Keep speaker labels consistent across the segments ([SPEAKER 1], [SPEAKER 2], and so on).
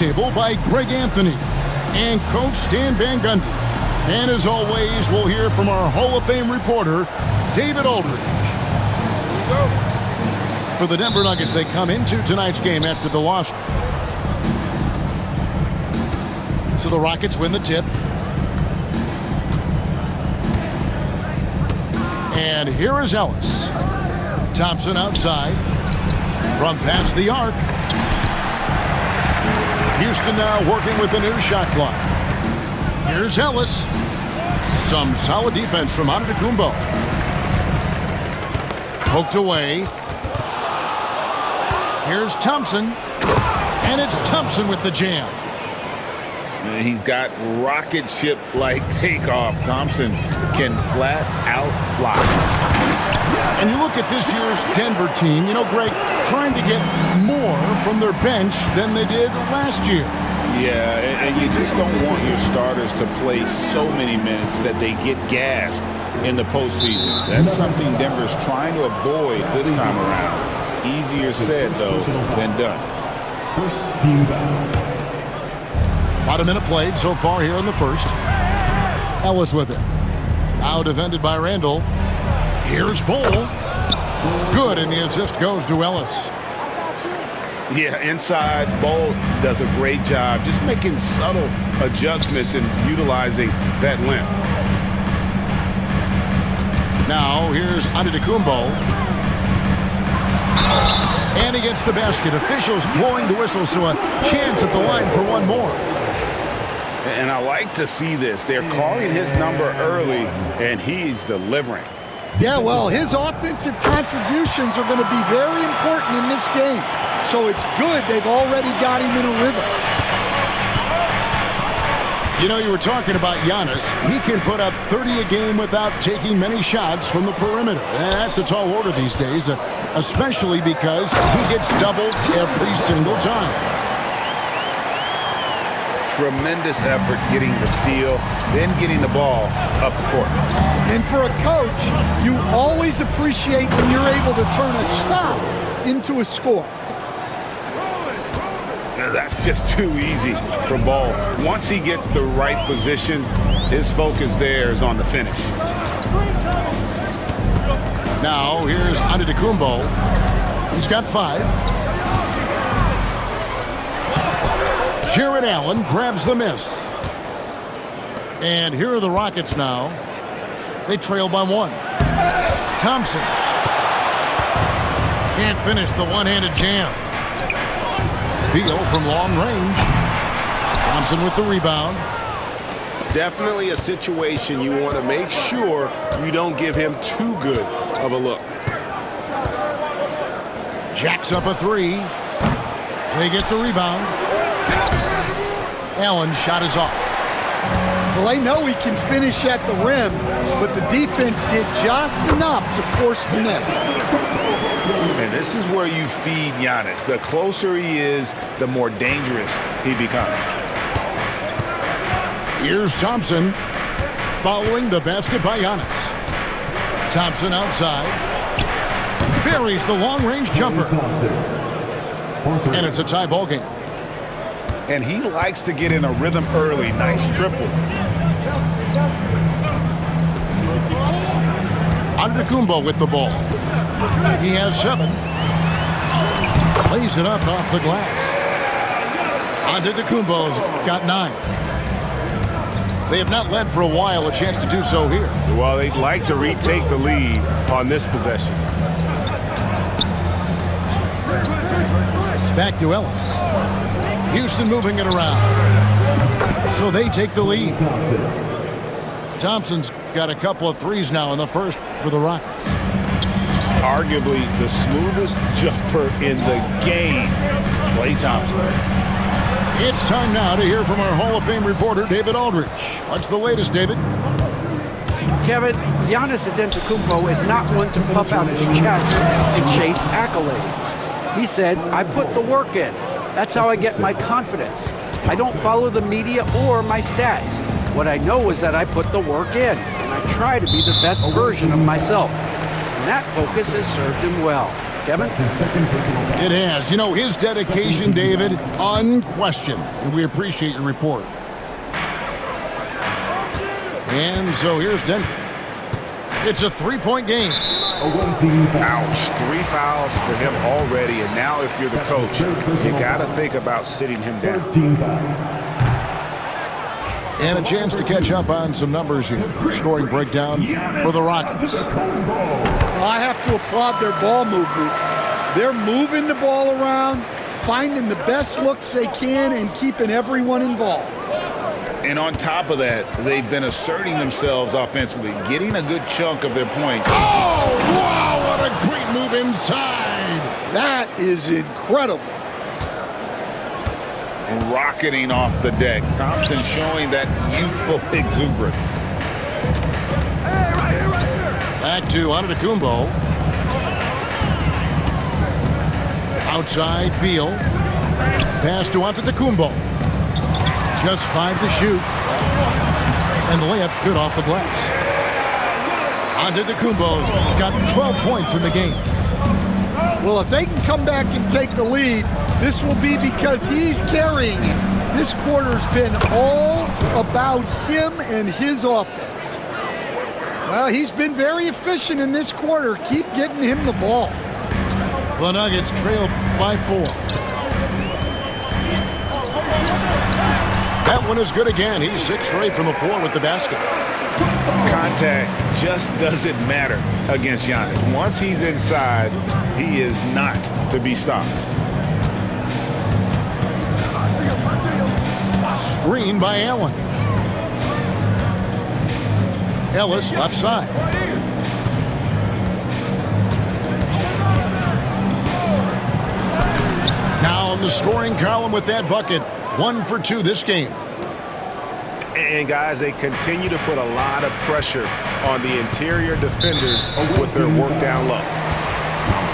[SPEAKER 1] Table by Greg Anthony and Coach Stan Van Gundy. And as always, we'll hear from our Hall of Fame reporter, David Aldridge. For the Denver Nuggets, they come into tonight's game after the loss. So the Rockets win the tip. And here is Ellis. Thompson outside. From past the arc. Houston now working with the new shot clock. Here's Ellis. Some solid defense from Antetokounmpo. Poked away. Here's Thompson. And it's Thompson with the jam.
[SPEAKER 2] He's got rocket ship-like takeoff. Thompson can flat out fly.
[SPEAKER 1] And you look at this year's Denver team, you know, Greg, trying to get more from their bench than they did last year.
[SPEAKER 2] Yeah, and you just don't want your starters to play so many minutes that they get gassed in the postseason. That's something Denver's trying to avoid this time around. Easier said, though, than done.
[SPEAKER 3] First team foul.
[SPEAKER 1] About a minute played so far here in the first. Ellis with it. Now defended by Randall. Here's Bol. Good, and the assist goes to Ellis.
[SPEAKER 2] Yeah, inside, Bol does a great job just making subtle adjustments and utilizing that length.
[SPEAKER 1] Now here's Antetokounmpo. And he gets the basket. Officials blowing the whistle, so a chance at the line for one more.
[SPEAKER 2] And I like to see this. They're calling his number early, and he's delivering.
[SPEAKER 4] Yeah, well, his offensive contributions are going to be very important in this game. So it's good they've already got him in a rhythm.
[SPEAKER 1] You know, you were talking about Giannis. He can put up 30 a game without taking many shots from the perimeter. That's a tall order these days, especially because he gets doubled every single time.
[SPEAKER 2] Tremendous effort getting the steal, then getting the ball up the court.
[SPEAKER 4] And for a coach, you always appreciate when you're able to turn a stop into a score.
[SPEAKER 2] That's just too easy for Bol. Once he gets the right position, his focus there is on the finish.
[SPEAKER 1] Now here's Antetokounmpo. He's got 5. Jared Allen grabs the miss. And here are the Rockets now. They trail by 1. Thompson. Can't finish the one-handed jam. Beal from long range. Thompson with the rebound.
[SPEAKER 5] Definitely a situation you want to make sure you don't give him too good of a look.
[SPEAKER 1] Jacks up a 3. They get the rebound. Allen's shot is off.
[SPEAKER 4] Well, they know he can finish at the rim, but the defense did just enough to force the miss.
[SPEAKER 2] And this is where you feed Giannis. The closer he is, the more dangerous he becomes.
[SPEAKER 1] Here's Thompson following the basket by Giannis. Thompson outside. Buries the long-range jumper. And it's a tie ball game.
[SPEAKER 2] And he likes to get in a rhythm early. Nice triple.
[SPEAKER 1] Antetokounmpo with the ball. He has 7. Lays it up off the glass. Antetokounmpo's got 9. They have not led for a while. A chance to do so here.
[SPEAKER 2] Well, they'd like to retake the lead on this possession.
[SPEAKER 1] Back to Ellis. Houston moving it around. So they take the lead. Thompson's got a couple of threes now in the first for the Rockets.
[SPEAKER 2] Arguably the smoothest jumper in the game, Klay Thompson.
[SPEAKER 1] It's time now to hear from our Hall of Fame reporter, David Aldridge. What's the latest, David?
[SPEAKER 6] Kevin, Giannis Antetokounmpo is not one to puff out his chest and chase accolades. He said, I put the work in. That's how I get my confidence. I don't follow the media or my stats. What I know is that I put the work in, and I try to be the best version of myself. And that focus has served him well. Kevin?
[SPEAKER 3] That's his second personal foul.
[SPEAKER 1] It has. You know, his dedication, David, unquestioned. And we appreciate your report. And so here's Denver. It's a three-point game.
[SPEAKER 3] A one-team foul.
[SPEAKER 2] Ouch. 3 fouls for him already. And now if you're the coach, you got to think about sitting him down.
[SPEAKER 3] Third team foul.
[SPEAKER 1] And a chance to catch up on some numbers here. Scoring breakdown for the Rockets.
[SPEAKER 4] I have to applaud their ball movement. They're moving the ball around, finding the best looks they can, and keeping everyone involved.
[SPEAKER 2] And on top of that, they've been asserting themselves offensively, getting a good chunk of their points.
[SPEAKER 1] Oh, wow, what a great move inside.
[SPEAKER 4] That is incredible.
[SPEAKER 2] Rocketing off the deck. Thompson showing that youthful exuberance.
[SPEAKER 1] Back to Antetokounmpo. Outside, Beal. Pass to Antetokounmpo. Just 5 to shoot. And the layup's good off the glass. Antetokounmpo's got 12 points in the game.
[SPEAKER 4] Well, if they can come back and take the lead, this will be because he's carrying it. This quarter's been all about him and his offense. Well, he's been very efficient in this quarter. Keep getting him the ball.
[SPEAKER 1] The Nuggets trail by 4. That one is good again. He's 6 for 8 from the floor with the basket.
[SPEAKER 2] Contact just doesn't matter against Giannis. Once he's inside, he is not to be stopped.
[SPEAKER 1] Screen by Allen. Ellis left side. Now in the scoring column with that bucket. 1 for 2 this game.
[SPEAKER 5] And guys, they continue to put a lot of pressure on the interior defenders with their work down low.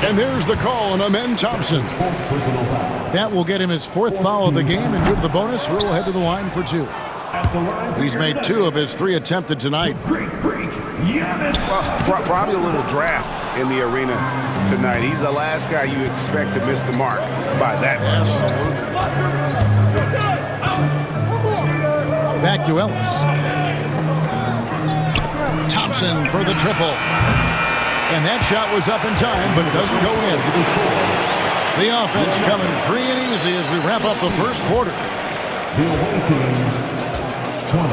[SPEAKER 1] And there's the call on Amen Thompson. That will get him his 4th foul of the game, and due to the bonus, we'll head to the line for 2. He's made 2 of his 3 attempted tonight.
[SPEAKER 5] Well, probably a little draft in the arena tonight. He's the last guy you expect to miss the mark by that much.
[SPEAKER 1] Back to Ellis. Thompson for the triple. And that shot was up in time, but doesn't go in. The offense coming free and easy as we wrap up the first quarter.
[SPEAKER 3] The away team, 20.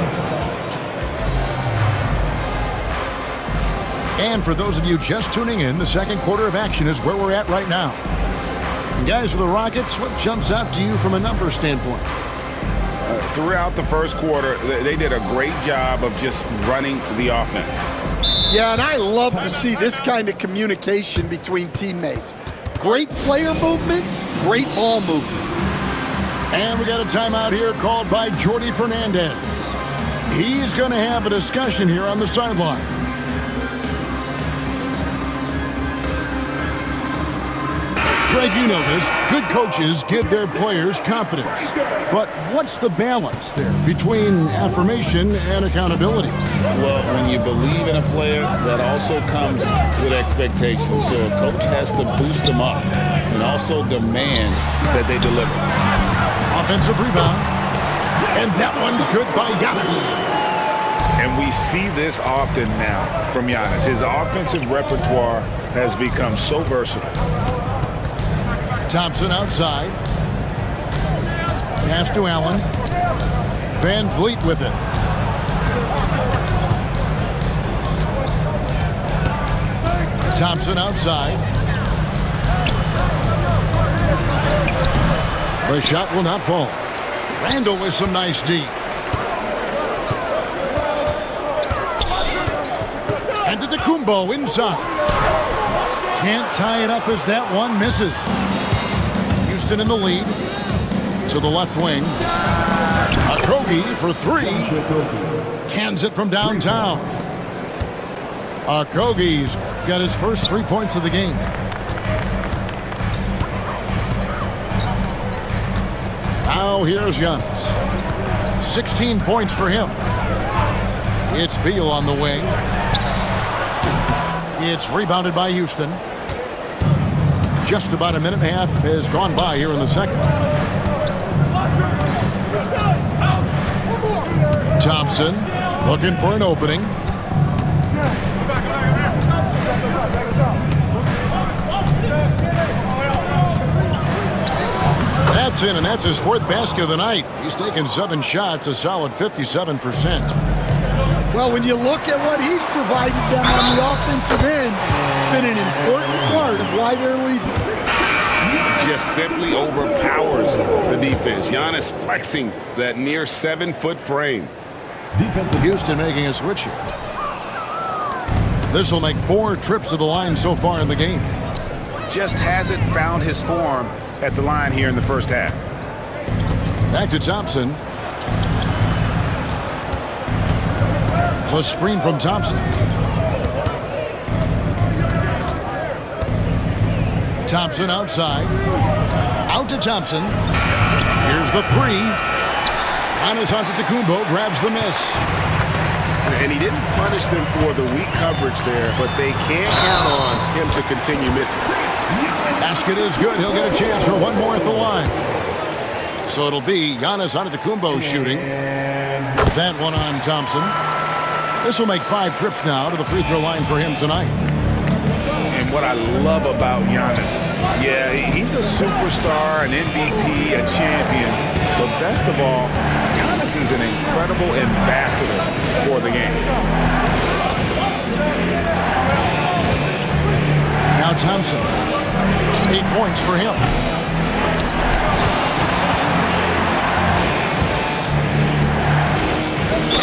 [SPEAKER 1] And for those of you just tuning in, the second quarter of action is where we're at right now. And guys, for the Rockets, what jumps out to you from a numbers standpoint?
[SPEAKER 2] Throughout the first quarter, they did a great job of just running the offense.
[SPEAKER 4] Yeah, and I love to see this kind of communication between teammates. Great player movement, great ball movement.
[SPEAKER 1] And we got a timeout here called by Jordi Fernandez. He's going to have a discussion here on the sideline. Greg, you know this. Good coaches give their players confidence. But what's the balance there between affirmation and accountability?
[SPEAKER 2] Well, when you believe in a player, that also comes with expectations. So a coach has to boost them up and also demand that they deliver.
[SPEAKER 1] Offensive rebound. And that one's good by Giannis.
[SPEAKER 2] And we see this often now from Giannis. His offensive repertoire has become so versatile.
[SPEAKER 1] Thompson outside. Pass to Allen. Van Vliet with it. Thompson outside. The shot will not fall. Randall with some nice D. And to Antetokounmpo inside. Can't tie it up as that one misses. Houston in the lead. To the left wing. Okogie for 3. Cans it from downtown. Okogie's got his first 3 points of the game. Now here's Giannis. 16 points for him. It's Beal on the wing. It's rebounded by Houston. Just about a minute and a half has gone by here in the second. Thompson looking for an opening. That's in, and that's his fourth basket of the night. He's taken 7 shots, a solid 57%.
[SPEAKER 4] Well, when you look at what he's provided them on the offensive end, it's been an important part of why they're leading.
[SPEAKER 2] Just simply overpowers the defense. Giannis flexing that near 7-foot frame.
[SPEAKER 1] Houston making a switch here. This will make 4 trips to the line so far in the game.
[SPEAKER 2] Just hasn't found his form at the line here in the first half.
[SPEAKER 1] Back to Thompson. A screen from Thompson. Thompson outside. Out to Thompson. Here's the 3. Giannis Antetokounmpo grabs the miss.
[SPEAKER 5] And he didn't punish them for the weak coverage there, but they can't count on him to continue missing.
[SPEAKER 1] Basket is good. He'll get a chance for one more at the line. So it'll be Giannis Antetokounmpo shooting. That one on Thompson. This will make 5 trips now to the free throw line for him tonight.
[SPEAKER 2] And what I love about Giannis, yeah, he's a superstar, an MVP, a champion. But best of all, Giannis is an incredible ambassador for the game.
[SPEAKER 1] Now Thompson. 8 points for him.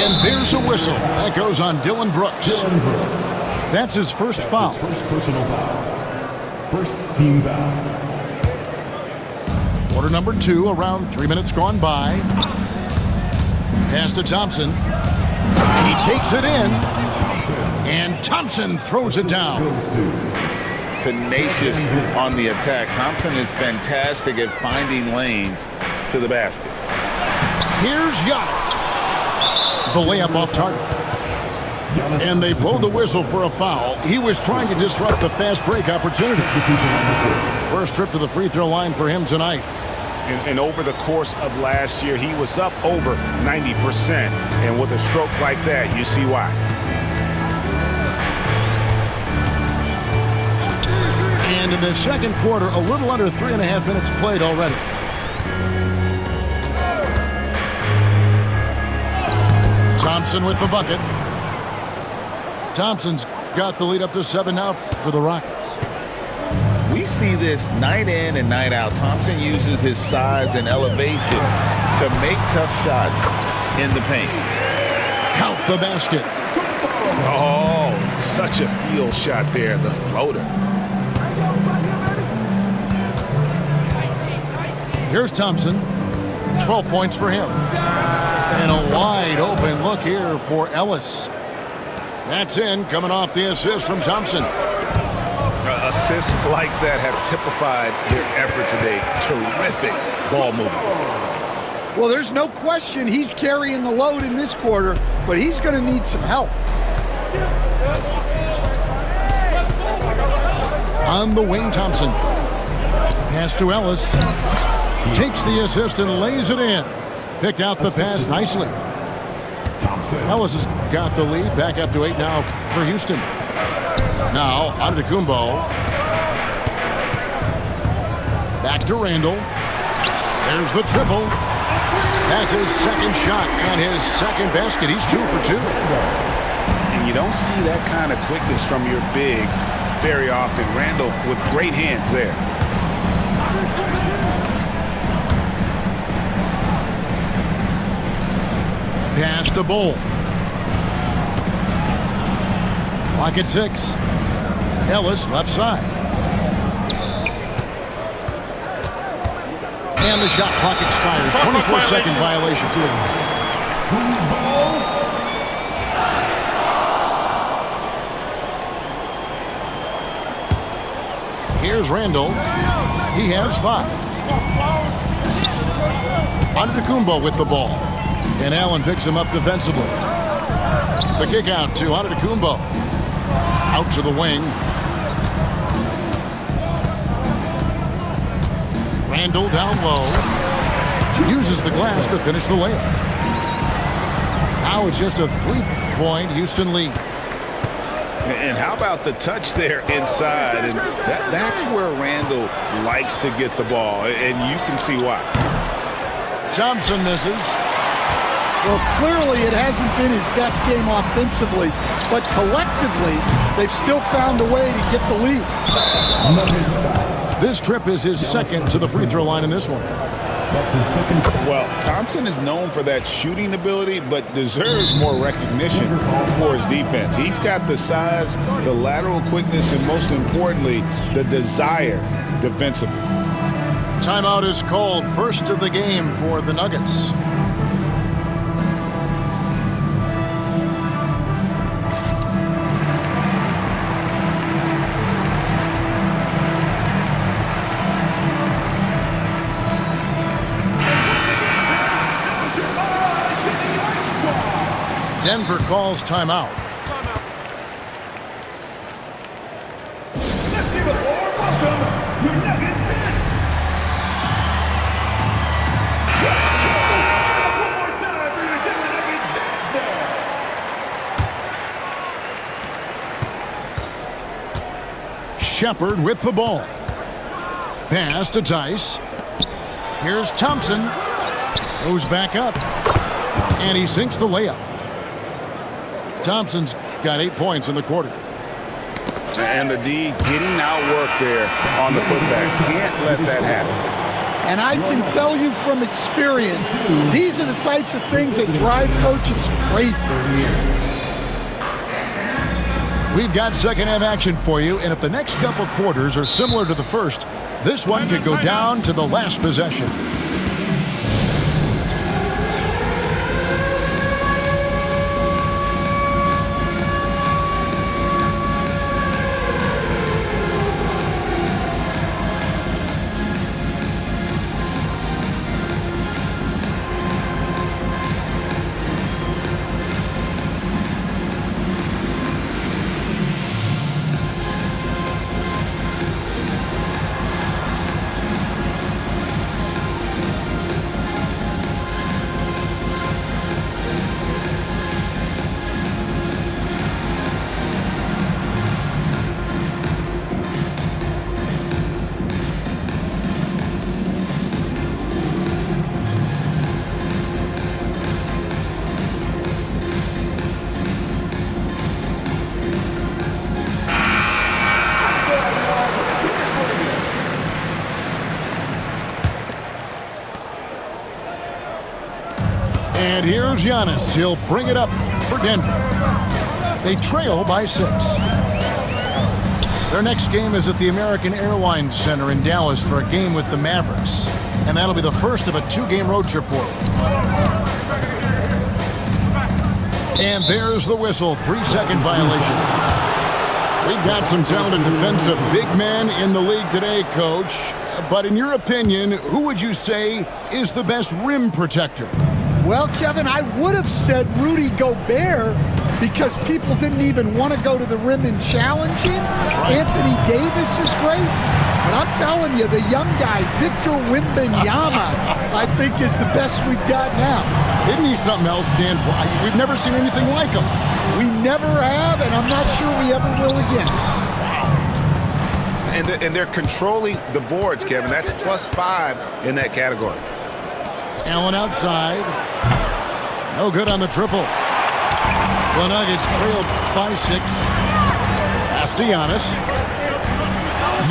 [SPEAKER 1] And there's a whistle. That goes on Dylan Brooks. That's his first foul.
[SPEAKER 3] First personal foul. First team foul.
[SPEAKER 1] Quarter number 2, around 3 minutes gone by. Pass to Thompson. He takes it in. And Thompson throws it down.
[SPEAKER 2] Tenacious on the attack. Thompson is fantastic at finding lanes to the basket.
[SPEAKER 1] Here's Giannis. The layup off target. And they blow the whistle for a foul. He was trying to disrupt the fast break opportunity. First trip to the free throw line for him tonight.
[SPEAKER 5] And over the course of last year, he was up over 90%. And with a stroke like that, you see why.
[SPEAKER 1] And in the second quarter, a little under 3.5 minutes played already. Thompson with the bucket. Thompson's got the lead up to 7 now for the Rockets.
[SPEAKER 2] We see this night in and night out. Thompson uses his size and elevation to make tough shots in the paint.
[SPEAKER 1] Count the basket.
[SPEAKER 5] Oh, such a field shot there, the floater.
[SPEAKER 1] Here's Thompson. 12 points for him. And a wide open look here for Ellis. That's in, coming off the assist from Thompson.
[SPEAKER 5] Assists like that have typified their effort today. Terrific ball movement.
[SPEAKER 4] Well, there's no question he's carrying the load in this quarter, but he's going to need some help.
[SPEAKER 1] On the wing, Thompson. Pass to Ellis. Takes the assist and lays it in. Picked out the pass nicely. Ellis has got the lead. Back up to 8 now for Houston. Now, Antetokounmpo. Back to Randall. There's the triple. That's his second shot and his second basket. He's 2 for 2.
[SPEAKER 5] And you don't see that kind of quickness from your bigs very often. Randall with great hands there.
[SPEAKER 1] Pass to Bull. Clock at 6. Ellis left side. And the shot clock expires. 24-second violation. Here's Randall. He has 5. Antetokounmpo with the ball. And Allen picks him up defensively. The kick out to Antetokounmpo. Out to the wing. Randall down low. Uses the glass to finish the layup. Now it's just a 3-point Houston lead.
[SPEAKER 2] And how about the touch there inside? And that's where Randall likes to get the ball, and you can see why.
[SPEAKER 1] Thompson misses.
[SPEAKER 4] Well, clearly it hasn't been his best game offensively, but collectively, they've still found a way to get the lead.
[SPEAKER 1] This trip is his second to the free throw line in this one.
[SPEAKER 3] That's his second.
[SPEAKER 2] Well, Thompson is known for that shooting ability, but deserves more recognition for his defense. He's got the size, the lateral quickness, and most importantly, the desire defensively.
[SPEAKER 1] Timeout is called. First of the game for the Nuggets. Denver calls timeout. Shepard with the ball. Pass to Tice. Here's Thompson. Goes back up. And he sinks the layup. Thompson's got 8 points in the quarter.
[SPEAKER 2] And the D getting outworked there on the putback. Can't let that happen.
[SPEAKER 4] And I can tell you from experience, these are the types of things that drive coaches crazy.
[SPEAKER 1] We've got second half action for you, and if the next couple quarters are similar to the first, this one could go down to the last possession. And here's Giannis. He'll bring it up for Denver. They trail by 6. Their next game is at the American Airlines Center in Dallas for a game with the Mavericks. And that'll be the first of a 2-game road trip for them. And there's the whistle. 3-second violation. We've got some talented defensive big men in the league today, Coach. But in your opinion, who would you say is the best rim protector?
[SPEAKER 4] Well, Kevin, I would have said Rudy Gobert because people didn't even want to go to the rim and challenge him. Right. Anthony Davis is great. But I'm telling you, the young guy, Victor Wembanyama, I think is the best we've got now.
[SPEAKER 1] Isn't he something else, Dan? We've never seen anything like him.
[SPEAKER 4] We never have, and I'm not sure we ever will again.
[SPEAKER 2] And they're controlling the boards, Kevin. That's +5 in that category.
[SPEAKER 1] Allen outside. No good on the triple. The Nuggets trailed by 6. Pass to Giannis.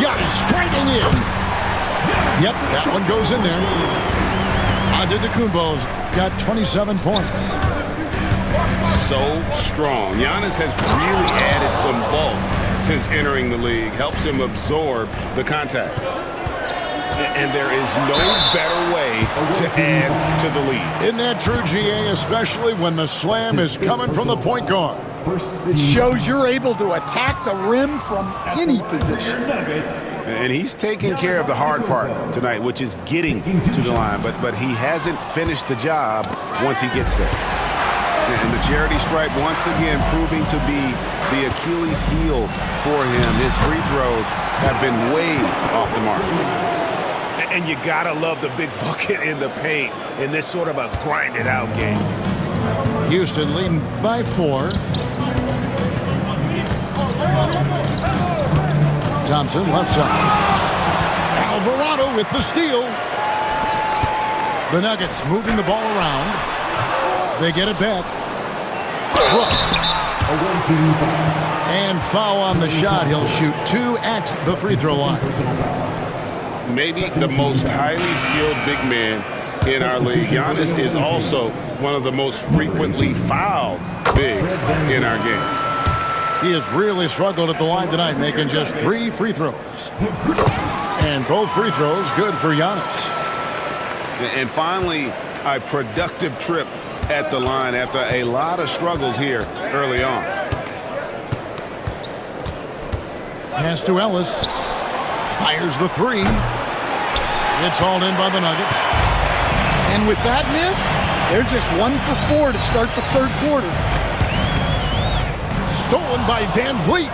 [SPEAKER 1] Giannis striking in. Yep, that one goes in there. Antetokounmpo's got 27 points.
[SPEAKER 7] So strong. Giannis has really added some bulk since entering the league. Helps him absorb the contact.
[SPEAKER 2] And there is no better way to add to the lead.
[SPEAKER 1] Isn't that true, GA, especially when the slam is coming from the point guard?
[SPEAKER 4] It shows you're able to attack the rim from any position.
[SPEAKER 2] And he's taking care of the hard part tonight, which is getting to the line. But he hasn't finished the job once he gets there. And the charity stripe once again proving to be the Achilles heel for him. His free throws have been way off the mark.
[SPEAKER 5] And you gotta love the big bucket in the paint in this sort of a grind-it-out game.
[SPEAKER 1] Houston leading by 4. Thompson left side. Alvarado with the steal. The Nuggets moving the ball around. They get it back. Brooks. And foul on the shot. He'll shoot 2 at the free throw line.
[SPEAKER 7] Maybe the most highly skilled big man in our league. Giannis is also one of the most frequently fouled bigs in our game.
[SPEAKER 1] He has really struggled at the line tonight, making just 3 free throws. And both free throws good for Giannis.
[SPEAKER 7] And finally, a productive trip at the line after a lot of struggles here early on.
[SPEAKER 1] Pass to Ellis. Fires the 3. It's hauled in by the Nuggets.
[SPEAKER 4] And with that miss, they're just 1 for 4 to start the third quarter.
[SPEAKER 1] Stolen by Van Vliet.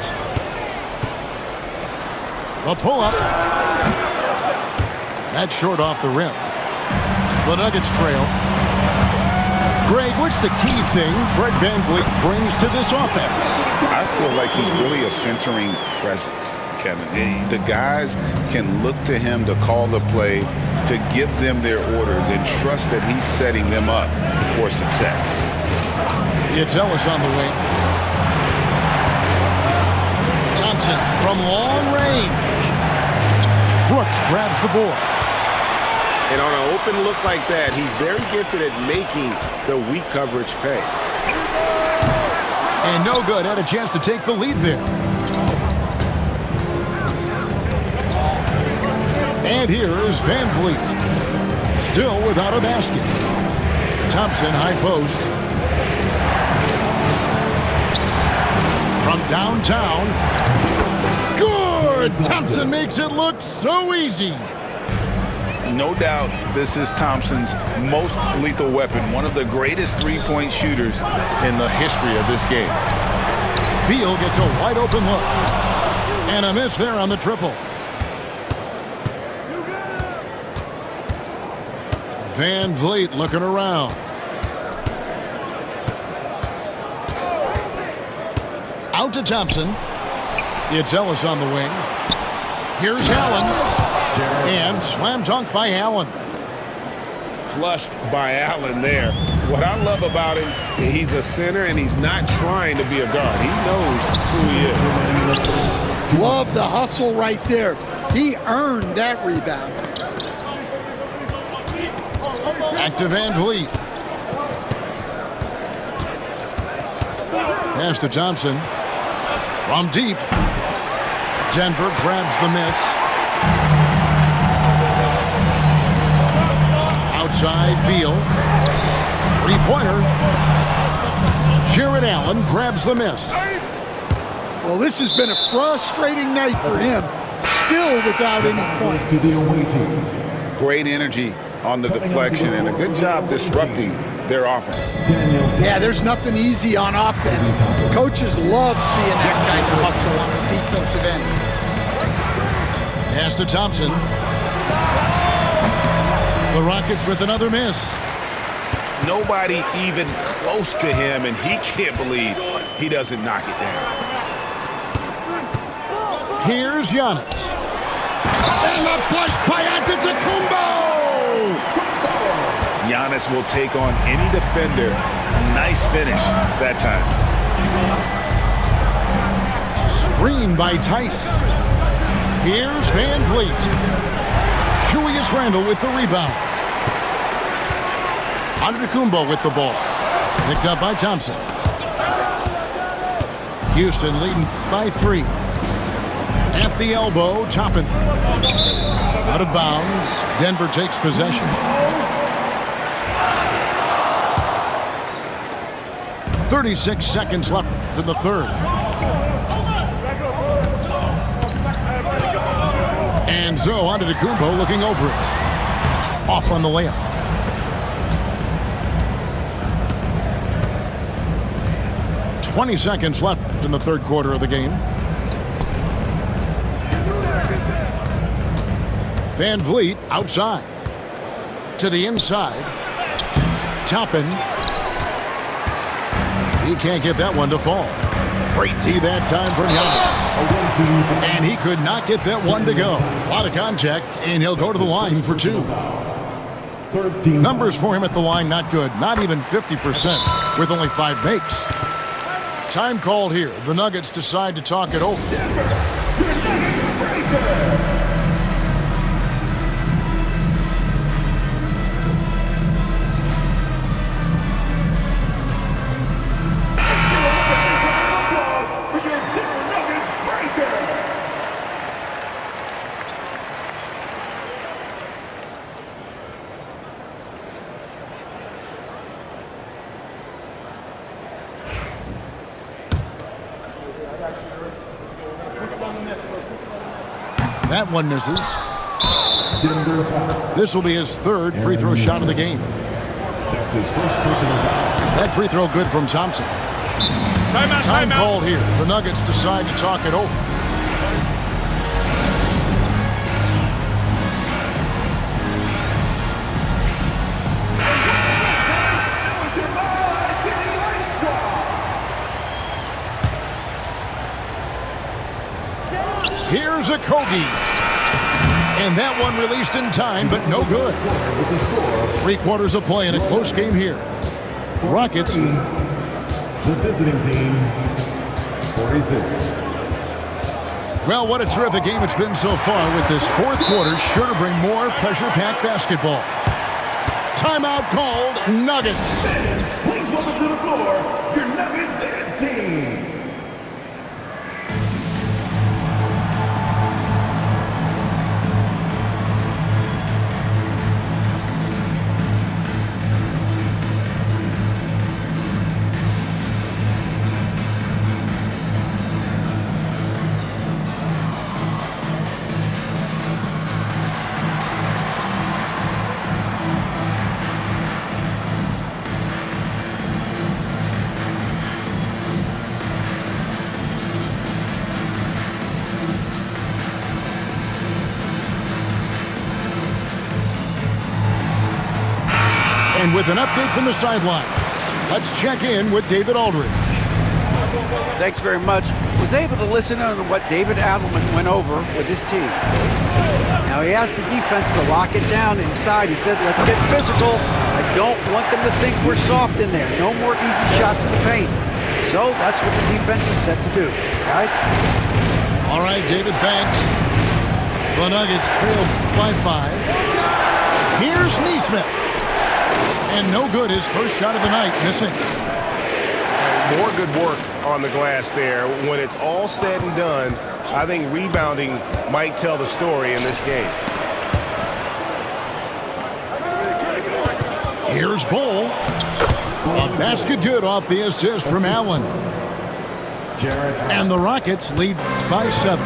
[SPEAKER 1] The pull-up. That's short off the rim. The Nuggets trail. Greg, what's the key thing Fred Van Vliet brings to this offense?
[SPEAKER 2] I feel like he's really a centering presence, Kevin. The guys can look to him to call the play, to give them their orders, and trust that he's setting them up for success.
[SPEAKER 1] It's Ellis on the wing. Thompson from long range. Brooks grabs the board.
[SPEAKER 5] And on an open look like that, he's very gifted at making the weak coverage pay.
[SPEAKER 1] And no good. Had a chance to take the lead there. And here is Van Vliet. Still without a basket. Thompson high post. From downtown. Good! Thompson makes it look so easy.
[SPEAKER 2] No doubt this is Thompson's most lethal weapon, one of the greatest three-point shooters in the history of this game.
[SPEAKER 1] Beal gets a wide open look. And a miss there on the triple. Van Vliet looking around. Out to Thompson. It's Ellis on the wing. Here's Allen. And slam dunk by Allen.
[SPEAKER 5] Flushed by Allen there. What I love about him, he's a center and he's not trying to be a guard. He knows who he is.
[SPEAKER 4] Love the hustle right there. He earned that rebound.
[SPEAKER 1] Back to Van Vliet. Pass to Thompson. From deep. Denver grabs the miss. Outside Beal. Three-pointer. Jared Allen grabs the miss.
[SPEAKER 4] Well, this has been a frustrating night for him. Still without any points.
[SPEAKER 2] Great energy on the deflection and a good job disrupting their offense.
[SPEAKER 4] Yeah, there's nothing easy on offense. Coaches love seeing that kind of hustle on the defensive end.
[SPEAKER 1] Pass to Thompson. The Rockets with another miss.
[SPEAKER 5] Nobody even close to him, and he can't believe he doesn't knock it down.
[SPEAKER 1] Here's Giannis. And a flush by Antetokounmpo!
[SPEAKER 2] Giannis will take on any defender. Nice finish that time.
[SPEAKER 1] Screen by Tice. Here's Van Vliet. Julius Randle with the rebound. Antetokounmpo with the ball. Picked up by Thompson. Houston leading by 3. At the elbow, Toppin. Out of bounds. Denver takes possession. 36 seconds left in the third. And so Antetokounmpo looking over it. Off on the layup. "20 seconds left in the third quarter of the game. Van Vliet outside. To the inside. Toppin. He can't get that one to fall. Great D that time from Giannis. And he could not get that one to go. A lot of contact, and he'll go to the line for 2. Numbers for him at the line, not good. Not even 50% with only 5 makes. Time called here. The Nuggets decide to talk it over. That one misses. This will be his 3rd free throw shot of the game.
[SPEAKER 3] That's his first personal foul.
[SPEAKER 1] That free throw good from Thompson. Time called here. The Nuggets decide to talk it over. Here's a Kogi. And that one released in time, but no good. 3 quarters of play in a close game here. Rockets.
[SPEAKER 3] The visiting team, 46.
[SPEAKER 1] Well, what a terrific game it's been so far, with this 4th quarter sure to bring more pressure-packed basketball. Timeout called. Nuggets.
[SPEAKER 3] Please welcome to the floor, your Nuggets dance team.
[SPEAKER 1] And with an update from the sideline, let's check in with David Aldridge.
[SPEAKER 6] Thanks very much. Was able to listen to what David Adelman went over with his team. Now he asked the defense to lock it down inside. He said, let's get physical. I don't want them to think we're soft in there. No more easy shots in the paint. So that's what the defense is set to do, guys.
[SPEAKER 1] All right, David, thanks. The Nuggets trail by 5. Here's Neesmith. And no good, his first shot of the night, missing.
[SPEAKER 5] More good work on the glass there. When it's all said and done, I think rebounding might tell the story in this game.
[SPEAKER 1] Here's Bull. A basket good off the assist from Allen. And the Rockets lead by 7.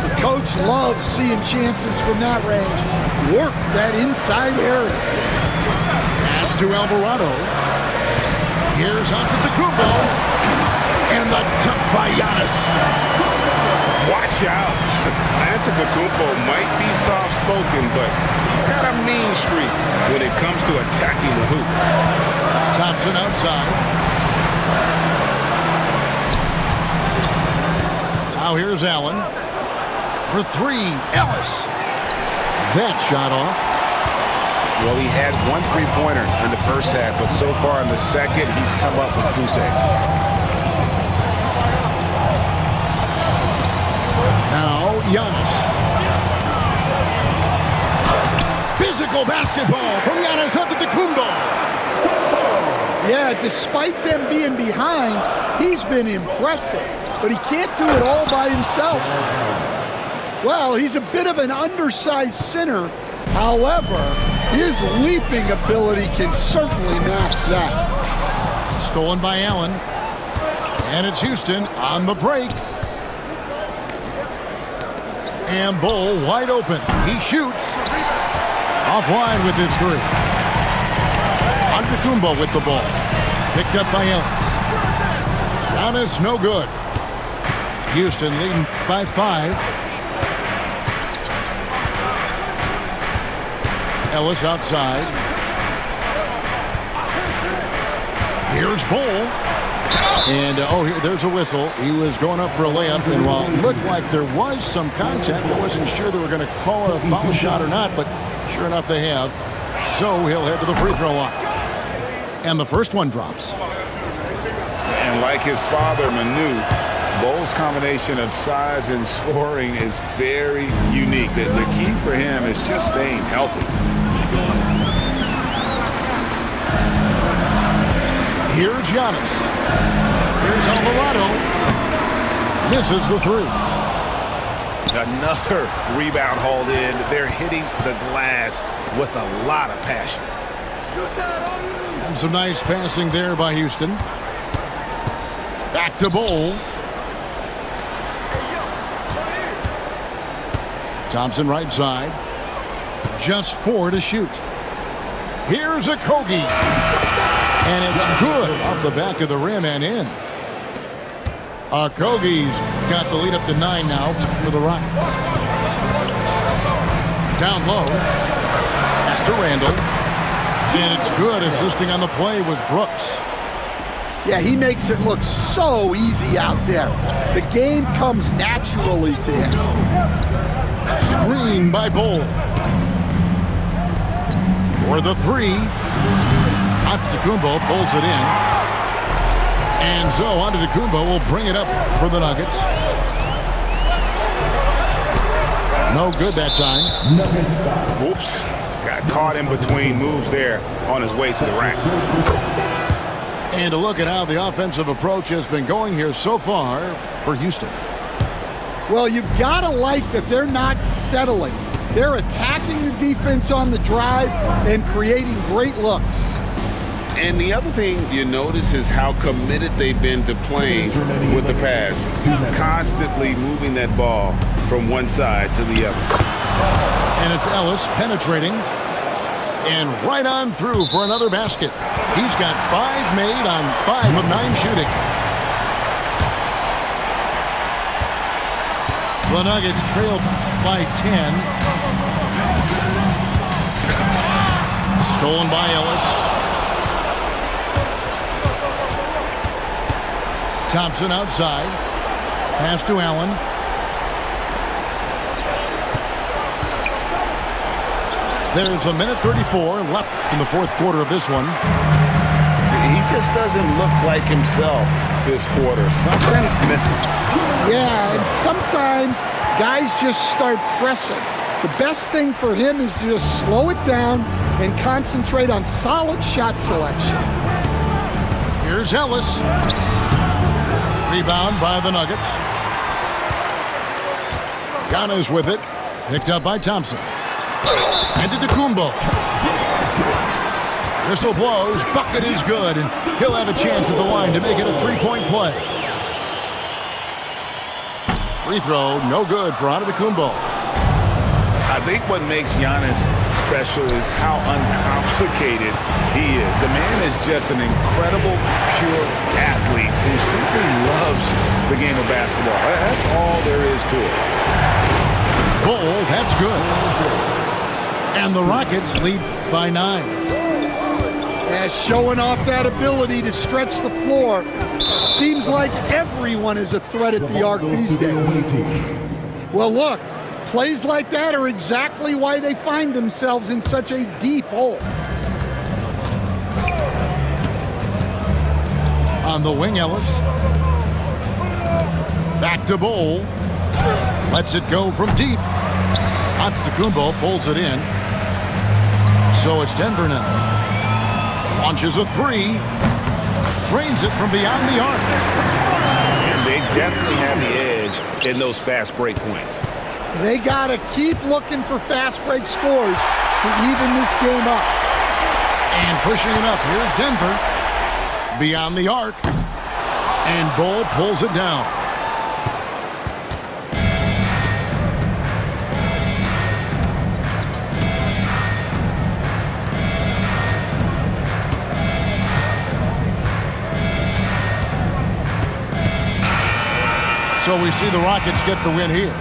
[SPEAKER 4] The coach loves seeing chances from that range. Work that inside area.
[SPEAKER 1] To Alvarado. Here's Antetokounmpo. And the dunk by Giannis.
[SPEAKER 5] Watch out. Antetokounmpo might be soft-spoken, but he's got a mean streak when it comes to attacking the hoop.
[SPEAKER 1] Thompson outside. Now here's Allen. For 3, Ellis. That shot off.
[SPEAKER 2] Well, he had 1 3-pointer in the first half, but so far in the second, he's come up with goose eggs.
[SPEAKER 1] Now, Giannis. Physical basketball from Giannis Antetokounmpo.
[SPEAKER 4] Yeah, despite them being behind, he's been impressive, but he can't do it all by himself. Well, he's a bit of an undersized center. However, his leaping ability can certainly mask that.
[SPEAKER 1] Stolen by Allen. And it's Houston on the break. And Bull wide open. He shoots. Offline with his 3. Antetokounmpo with the ball. Picked up by Ellis. Giannis no good. Houston leading by 5. Ellis outside. Here's Bull. And, there's a whistle. He was going up for a layup, and while it looked like there was some contact, I wasn't sure they were going to call it a foul shot or not, but sure enough they have. So he'll head to the free throw line. And the first one drops.
[SPEAKER 2] And like his father, Manu, Bull's combination of size and scoring is very unique. The key for him is just staying healthy.
[SPEAKER 1] Here's Giannis. Here's Alvarado. Misses the three.
[SPEAKER 2] Another rebound hauled in. They're hitting the glass with a lot of passion.
[SPEAKER 1] And some nice passing there by Houston. Back to Bull. Thompson right side. Just 4 to shoot. Here's a Kogi. And it's good off the back of the rim and in. Kogi's got the lead up to 9 now for the Rockets. Down low. Pass to Randall. And it's good. Assisting on the play was Brooks.
[SPEAKER 4] Yeah, he makes it look so easy out there. The game comes naturally to him.
[SPEAKER 1] Screen by Bull. For the three. Antetokounmpo pulls it in. And so Antetokounmpo will bring it up for the Nuggets. No good that time.
[SPEAKER 2] Oops. Got caught in between moves there on his way to the rack.
[SPEAKER 1] And a look at how the offensive approach has been going here so far for Houston.
[SPEAKER 4] Well, you've got to like that they're not settling. They're attacking the defense on the drive and creating great looks.
[SPEAKER 7] And the other thing you notice is how committed they've been to playing with the pass, constantly moving that ball from one side to the other.
[SPEAKER 1] And it's Ellis penetrating and right on through for another basket. He's got 5 made on 5 of 9 shooting. The Nuggets trail by 10. Stolen by Ellis. Thompson outside. Pass to Allen. There's a minute 34 left in the fourth quarter of this one.
[SPEAKER 2] He just doesn't look like himself this quarter. Something's missing.
[SPEAKER 4] Yeah, and sometimes guys just start pressing. The best thing for him is to just slow it down and concentrate on solid shot selection.
[SPEAKER 1] Here's Ellis. Rebound by the Nuggets. Giannis with it. Picked up by Thompson. Antetokounmpo. Whistle blows. Bucket is good. And he'll have a chance at the line to make it a 3-point play. Free throw. No good for Antetokounmpo.
[SPEAKER 2] I think what makes Giannis special is how uncomplicated he is. The man is just an incredible, pure athlete who simply loves the game of basketball. That's all there is to it.
[SPEAKER 1] Bull, that's good. And the Rockets lead by 9.
[SPEAKER 4] Yeah, showing off that ability to stretch the floor. Seems like everyone is a threat at the arc these days. Well, look. Plays like that are exactly why they find themselves in such a deep hole.
[SPEAKER 1] On the wing, Ellis. Back to Bull. Lets it go from deep. Antetokounmpo pulls it in. So it's Denver now. Launches a 3. Drains it from beyond the arc.
[SPEAKER 2] And they definitely have the edge in those fast break points.
[SPEAKER 4] They got to keep looking for fast break scores to even this game up.
[SPEAKER 1] And pushing it up. Here's Denver. Beyond the arc. And Bull pulls it down. So we see the Rockets get the win here.